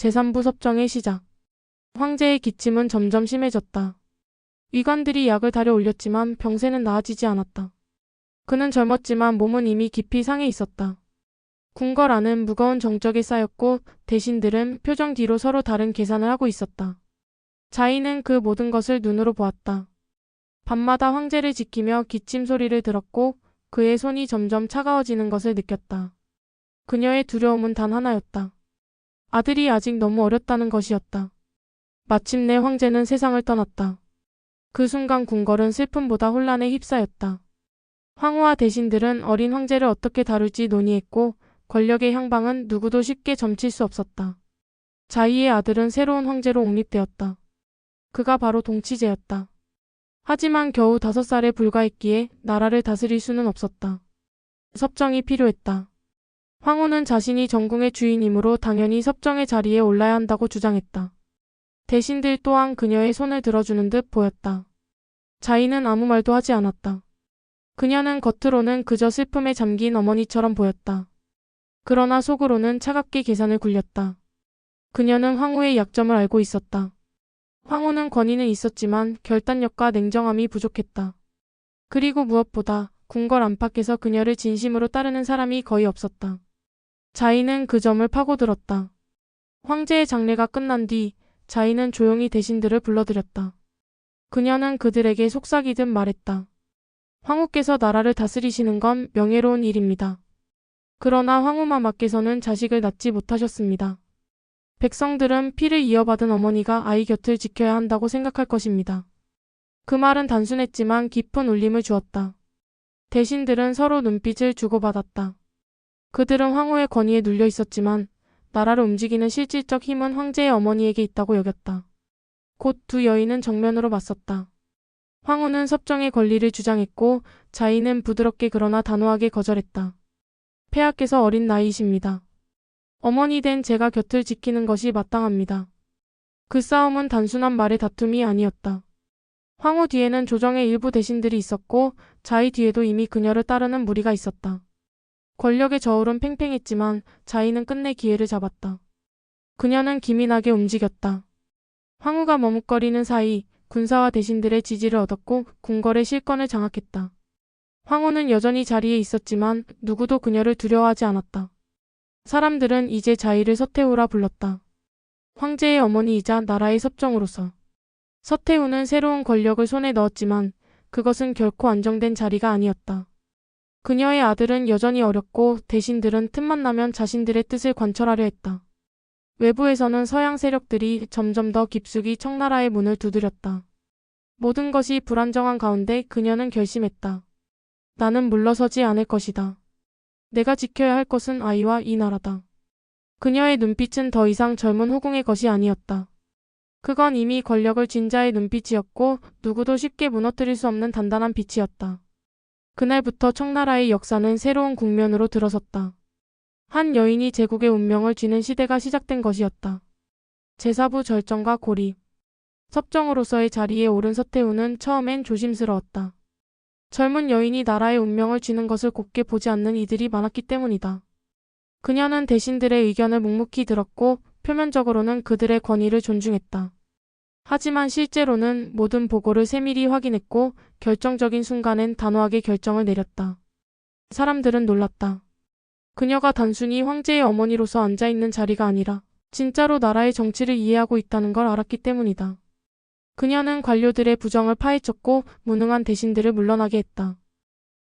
제3부 섭정의 시작. 황제의 기침은 점점 심해졌다. 위관들이 약을 달여 올렸지만 병세는 나아지지 않았다. 그는 젊었지만 몸은 이미 깊이 상해 있었다. 궁궐 안은 무거운 정적이 쌓였고 대신들은 표정 뒤로 서로 다른 계산을 하고 있었다. 자인은 그 모든 것을 눈으로 보았다. 밤마다 황제를 지키며 기침 소리를 들었고 그의 손이 점점 차가워지는 것을 느꼈다. 그녀의 두려움은 단 하나였다. 아들이 아직 너무 어렸다는 것이었다. 마침내 황제는 세상을 떠났다. 그 순간 궁궐은 슬픔보다 혼란에 휩싸였다. 황후와 대신들은 어린 황제를 어떻게 다룰지 논의했고 권력의 향방은 누구도 쉽게 점칠 수 없었다. 자이의 아들은 새로운 황제로 옹립되었다. 그가 바로 동치제였다. 하지만 겨우 5살에 불과했기에 나라를 다스릴 수는 없었다. 섭정이 필요했다. 황후는 자신이 전궁의 주인이므로 당연히 섭정의 자리에 올라야 한다고 주장했다. 대신들 또한 그녀의 손을 들어주는 듯 보였다. 자이는 아무 말도 하지 않았다. 그녀는 겉으로는 그저 슬픔에 잠긴 어머니처럼 보였다. 그러나 속으로는 차갑게 계산을 굴렸다. 그녀는 황후의 약점을 알고 있었다. 황후는 권위는 있었지만 결단력과 냉정함이 부족했다. 그리고 무엇보다 궁궐 안팎에서 그녀를 진심으로 따르는 사람이 거의 없었다. 자이는 그 점을 파고들었다. 황제의 장례가 끝난 뒤 자이는 조용히 대신들을 불러들였다. 그녀는 그들에게 속삭이듯 말했다. 황후께서 나라를 다스리시는 건 명예로운 일입니다. 그러나 황후마마께서는 자식을 낳지 못하셨습니다. 백성들은 피를 이어받은 어머니가 아이 곁을 지켜야 한다고 생각할 것입니다. 그 말은 단순했지만 깊은 울림을 주었다. 대신들은 서로 눈빛을 주고받았다. 그들은 황후의 권위에 눌려 있었지만 나라를 움직이는 실질적 힘은 황제의 어머니에게 있다고 여겼다. 곧 두 여인은 정면으로 맞섰다. 황후는 섭정의 권리를 주장했고 자이는 부드럽게 그러나 단호하게 거절했다. 폐하께서 어린 나이이십니다. 어머니 된 제가 곁을 지키는 것이 마땅합니다. 그 싸움은 단순한 말의 다툼이 아니었다. 황후 뒤에는 조정의 일부 대신들이 있었고 자이 뒤에도 이미 그녀를 따르는 무리가 있었다. 권력의 저울은 팽팽했지만 자이는 끝내 기회를 잡았다. 그녀는 기민하게 움직였다. 황후가 머뭇거리는 사이 군사와 대신들의 지지를 얻었고 궁궐의 실권을 장악했다. 황후는 여전히 자리에 있었지만 누구도 그녀를 두려워하지 않았다. 사람들은 이제 자이를 서태후라 불렀다. 황제의 어머니이자 나라의 섭정으로서. 서태후는 새로운 권력을 손에 넣었지만 그것은 결코 안정된 자리가 아니었다. 그녀의 아들은 여전히 어렸고 대신들은 틈만 나면 자신들의 뜻을 관철하려 했다. 외부에서는 서양 세력들이 점점 더 깊숙이 청나라의 문을 두드렸다. 모든 것이 불안정한 가운데 그녀는 결심했다. 나는 물러서지 않을 것이다. 내가 지켜야 할 것은 아이와 이 나라다. 그녀의 눈빛은 더 이상 젊은 호궁의 것이 아니었다. 그건 이미 권력을 쥔 자의 눈빛이었고 누구도 쉽게 무너뜨릴 수 없는 단단한 빛이었다. 그날부터 청나라의 역사는 새로운 국면으로 들어섰다. 한 여인이 제국의 운명을 쥐는 시대가 시작된 것이었다. 제4부 절정과 고립. 섭정으로서의 자리에 오른 서태후는 처음엔 조심스러웠다. 젊은 여인이 나라의 운명을 쥐는 것을 곱게 보지 않는 이들이 많았기 때문이다. 그녀는 대신들의 의견을 묵묵히 들었고 표면적으로는 그들의 권위를 존중했다. 하지만 실제로는 모든 보고를 세밀히 확인했고 결정적인 순간엔 단호하게 결정을 내렸다. 사람들은 놀랐다. 그녀가 단순히 황제의 어머니로서 앉아있는 자리가 아니라 진짜로 나라의 정치를 이해하고 있다는 걸 알았기 때문이다. 그녀는 관료들의 부정을 파헤쳤고 무능한 대신들을 물러나게 했다.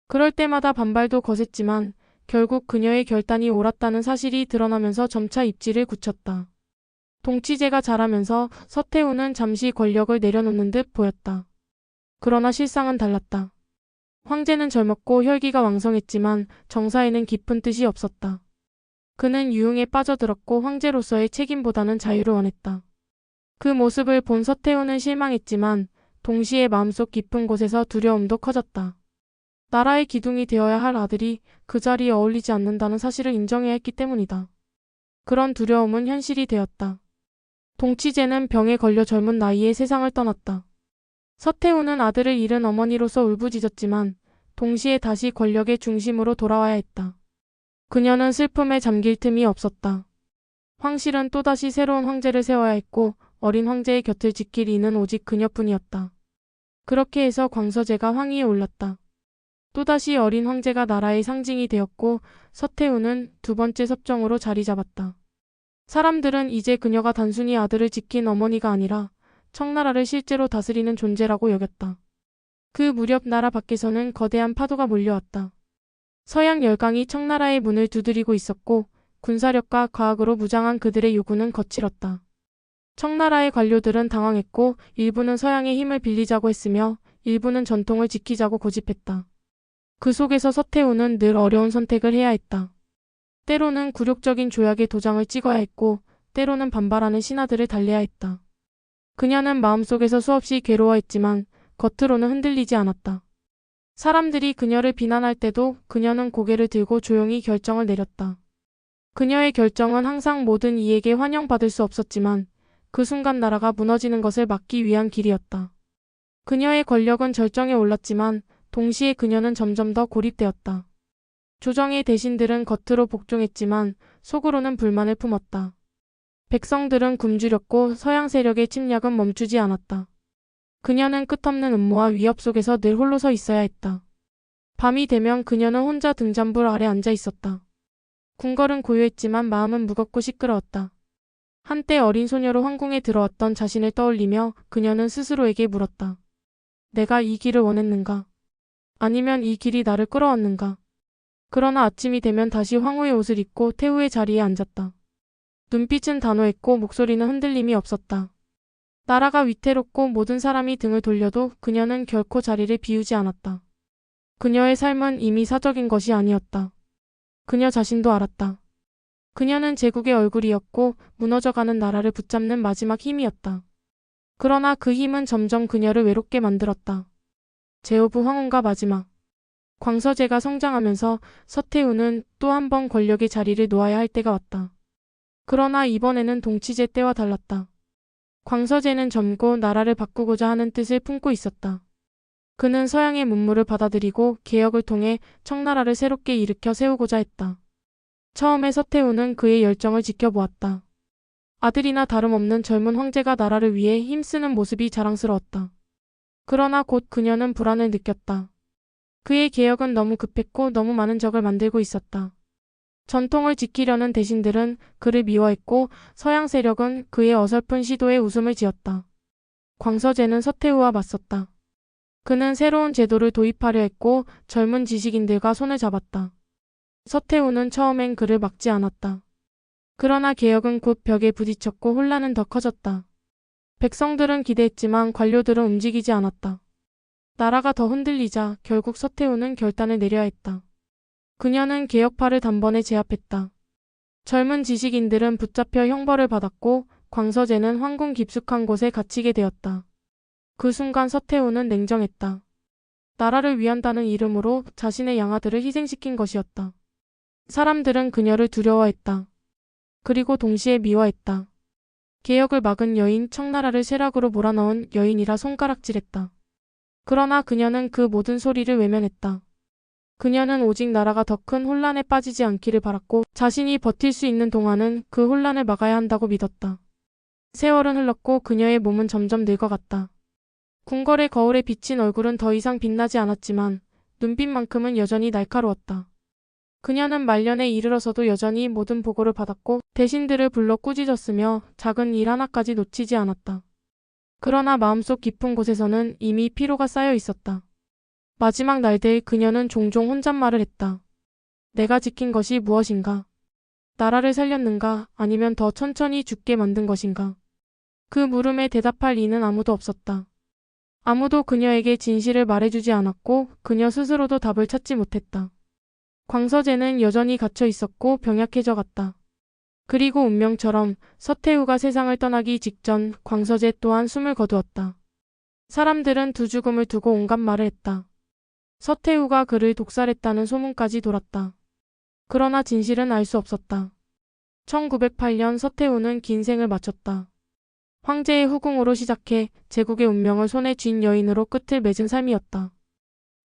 그럴 때마다 반발도 거셌지만 결국 그녀의 결단이 옳았다는 사실이 드러나면서 점차 입지를 굳혔다. 동치제가 자라면서 서태후는 잠시 권력을 내려놓는 듯 보였다. 그러나 실상은 달랐다. 황제는 젊었고 혈기가 왕성했지만 정사에는 깊은 뜻이 없었다. 그는 유흥에 빠져들었고 황제로서의 책임보다는 자유를 원했다. 그 모습을 본 서태후는 실망했지만 동시에 마음속 깊은 곳에서 두려움도 커졌다. 나라의 기둥이 되어야 할 아들이 그 자리에 어울리지 않는다는 사실을 인정해야 했기 때문이다. 그런 두려움은 현실이 되었다. 동치제는 병에 걸려 젊은 나이에 세상을 떠났다. 서태후는 아들을 잃은 어머니로서 울부짖었지만 동시에 다시 권력의 중심으로 돌아와야 했다. 그녀는 슬픔에 잠길 틈이 없었다. 황실은 또다시 새로운 황제를 세워야 했고 어린 황제의 곁을 지킬 이는 오직 그녀뿐이었다. 그렇게 해서 광서제가 황위에 올랐다. 또다시 어린 황제가 나라의 상징이 되었고 서태후는 두 번째 섭정으로 자리 잡았다. 사람들은 이제 그녀가 단순히 아들을 지킨 어머니가 아니라 청나라를 실제로 다스리는 존재라고 여겼다. 그 무렵 나라 밖에서는 거대한 파도가 몰려왔다. 서양 열강이 청나라의 문을 두드리고 있었고 군사력과 과학으로 무장한 그들의 요구는 거칠었다. 청나라의 관료들은 당황했고 일부는 서양의 힘을 빌리자고 했으며 일부는 전통을 지키자고 고집했다. 그 속에서 서태후는 늘 어려운 선택을 해야 했다. 때로는 굴욕적인 조약에 도장을 찍어야 했고 때로는 반발하는 신하들을 달래야 했다. 그녀는 마음속에서 수없이 괴로워했지만 겉으로는 흔들리지 않았다. 사람들이 그녀를 비난할 때도 그녀는 고개를 들고 조용히 결정을 내렸다. 그녀의 결정은 항상 모든 이에게 환영받을 수 없었지만 그 순간 나라가 무너지는 것을 막기 위한 길이었다. 그녀의 권력은 절정에 올랐지만 동시에 그녀는 점점 더 고립되었다. 조정의 대신들은 겉으로 복종했지만 속으로는 불만을 품었다. 백성들은 굶주렸고 서양 세력의 침략은 멈추지 않았다. 그녀는 끝없는 음모와 위협 속에서 늘 홀로 서 있어야 했다. 밤이 되면 그녀는 혼자 등잔불 아래 앉아 있었다. 궁궐은 고요했지만 마음은 무겁고 시끄러웠다. 한때 어린 소녀로 황궁에 들어왔던 자신을 떠올리며 그녀는 스스로에게 물었다. 내가 이 길을 원했는가? 아니면 이 길이 나를 끌어왔는가? 그러나 아침이 되면 다시 황후의 옷을 입고 태후의 자리에 앉았다. 눈빛은 단호했고 목소리는 흔들림이 없었다. 나라가 위태롭고 모든 사람이 등을 돌려도 그녀는 결코 자리를 비우지 않았다. 그녀의 삶은 이미 사적인 것이 아니었다. 그녀 자신도 알았다. 그녀는 제국의 얼굴이었고 무너져가는 나라를 붙잡는 마지막 힘이었다. 그러나 그 힘은 점점 그녀를 외롭게 만들었다. 제후부 황혼과 마지막. 광서제가 성장하면서 서태후는 또 한 번 권력의 자리를 놓아야 할 때가 왔다. 그러나 이번에는 동치제 때와 달랐다. 광서제는 젊고 나라를 바꾸고자 하는 뜻을 품고 있었다. 그는 서양의 문물을 받아들이고 개혁을 통해 청나라를 새롭게 일으켜 세우고자 했다. 처음에 서태후는 그의 열정을 지켜보았다. 아들이나 다름없는 젊은 황제가 나라를 위해 힘쓰는 모습이 자랑스러웠다. 그러나 곧 그녀는 불안을 느꼈다. 그의 개혁은 너무 급했고 너무 많은 적을 만들고 있었다. 전통을 지키려는 대신들은 그를 미워했고 서양 세력은 그의 어설픈 시도에 웃음을 지었다. 광서제는 서태후와 맞섰다. 그는 새로운 제도를 도입하려 했고 젊은 지식인들과 손을 잡았다. 서태후는 처음엔 그를 막지 않았다. 그러나 개혁은 곧 벽에 부딪혔고 혼란은 더 커졌다. 백성들은 기대했지만 관료들은 움직이지 않았다. 나라가 더 흔들리자 결국 서태후는 결단을 내려야 했다. 그녀는 개혁파를 단번에 제압했다. 젊은 지식인들은 붙잡혀 형벌을 받았고 광서제는 황궁 깊숙한 곳에 갇히게 되었다. 그 순간 서태후는 냉정했다. 나라를 위한다는 이름으로 자신의 양아들을 희생시킨 것이었다. 사람들은 그녀를 두려워했다. 그리고 동시에 미워했다. 개혁을 막은 여인, 청나라를 쇠락으로 몰아넣은 여인이라 손가락질했다. 그러나 그녀는 그 모든 소리를 외면했다. 그녀는 오직 나라가 더 큰 혼란에 빠지지 않기를 바랐고 자신이 버틸 수 있는 동안은 그 혼란을 막아야 한다고 믿었다. 세월은 흘렀고 그녀의 몸은 점점 늙어갔다. 궁궐의 거울에 비친 얼굴은 더 이상 빛나지 않았지만 눈빛만큼은 여전히 날카로웠다. 그녀는 말년에 이르러서도 여전히 모든 보고를 받았고 대신들을 불러 꾸짖었으며 작은 일 하나까지 놓치지 않았다. 그러나 마음속 깊은 곳에서는 이미 피로가 쌓여 있었다. 마지막 날들 그녀는 종종 혼잣말을 했다. 내가 지킨 것이 무엇인가? 나라를 살렸는가? 아니면 더 천천히 죽게 만든 것인가? 그 물음에 대답할 이는 아무도 없었다. 아무도 그녀에게 진실을 말해주지 않았고 그녀 스스로도 답을 찾지 못했다. 광서제는 여전히 갇혀 있었고 병약해져 갔다. 그리고 운명처럼 서태후가 세상을 떠나기 직전 광서제 또한 숨을 거두었다. 사람들은 두 죽음을 두고 온갖 말을 했다. 서태후가 그를 독살했다는 소문까지 돌았다. 그러나 진실은 알 수 없었다. 1908년 서태후는 긴 생을 마쳤다. 황제의 후궁으로 시작해 제국의 운명을 손에 쥔 여인으로 끝을 맺은 삶이었다.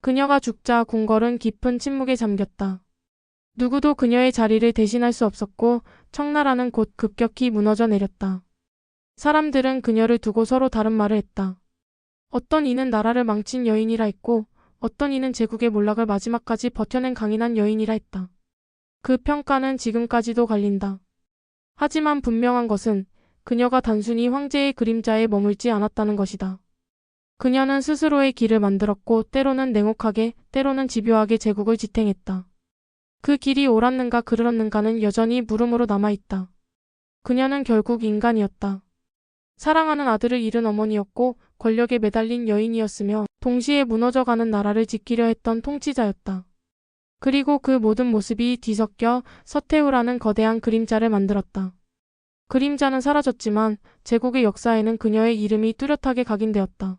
그녀가 죽자 궁궐은 깊은 침묵에 잠겼다. 누구도 그녀의 자리를 대신할 수 없었고 청나라는 곧 급격히 무너져 내렸다. 사람들은 그녀를 두고 서로 다른 말을 했다. 어떤 이는 나라를 망친 여인이라 했고 어떤 이는 제국의 몰락을 마지막까지 버텨낸 강인한 여인이라 했다. 그 평가는 지금까지도 갈린다. 하지만 분명한 것은 그녀가 단순히 황제의 그림자에 머물지 않았다는 것이다. 그녀는 스스로의 길을 만들었고 때로는 냉혹하게 때로는 집요하게 제국을 지탱했다. 그 길이 옳았는가 그르렀는가는 여전히 물음으로 남아있다. 그녀는 결국 인간이었다. 사랑하는 아들을 잃은 어머니였고 권력에 매달린 여인이었으며 동시에 무너져가는 나라를 지키려 했던 통치자였다. 그리고 그 모든 모습이 뒤섞여 서태후라는 거대한 그림자를 만들었다. 그림자는 사라졌지만 제국의 역사에는 그녀의 이름이 뚜렷하게 각인되었다.